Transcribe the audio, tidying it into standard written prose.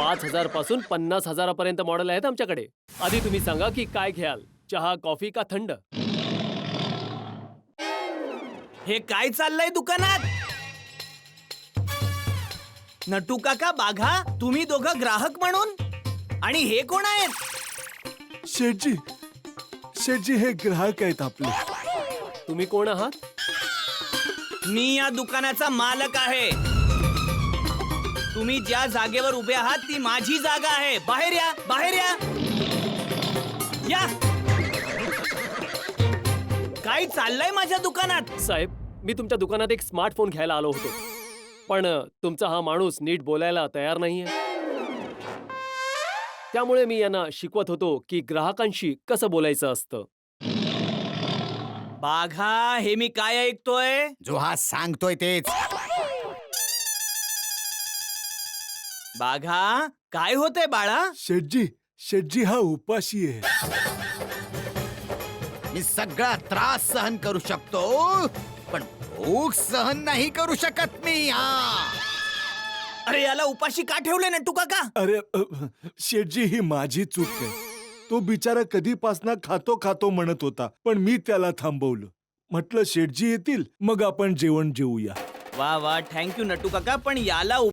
5,000 पासून 50,000 पर्यंत मॉडेल आहेत आमच्याकडे. आधी तुम्ही सांगा की काय घ्याल, चहा, कॉफी का थंड? हे काय चाललंय दुकानात? नटू काका, बाघा, तुम्ही दोघं ग्राहक म्हणून? आणि हे कोण आहेत? शेठजी, शेठजी हे ग्राहक आहेत आपले. तुम्ही कोण आहात? मी या दुकानाचा मालक आहे. तुम्ही ज्या जागेवर उभे आहात ती माझी जागा आहे. बाहेर या, बाहेर या. या. काय चाललंय माझ्या दुकानात? साहेब, मी तुमच्या दुकानात एक स्मार्टफोन घ्यायला आलो होतो, पण तुमचा हा माणूस नीट बोलायला तयार नाहीये. त्यामुळे मी यांना शिकवत होतो की ग्राहकांशी कसं बोलायचं असतं. बाघा, हे मी काय ऐकतोय? जो हा सांगतोय तेच. बाघा, काय होतंय बाळा? शेठजी, शेठजी हा उपाशी आहे. मी सगळा त्रास सहन करू शकतो, पण भूक सहन नाही करू शकत मी. अरे याला उपाशी का ठेवले नटू काका? अरे शेठजी ही माझी चूक आहे. तो बिचारा कधीपासनं खातो खातो म्हणत होता, पण मी त्याला थांबवलं. म्हटलं शेठजी येतील मग आपण जेवण जेवूया. वा वा, थँक्यू नटू काका, पण याला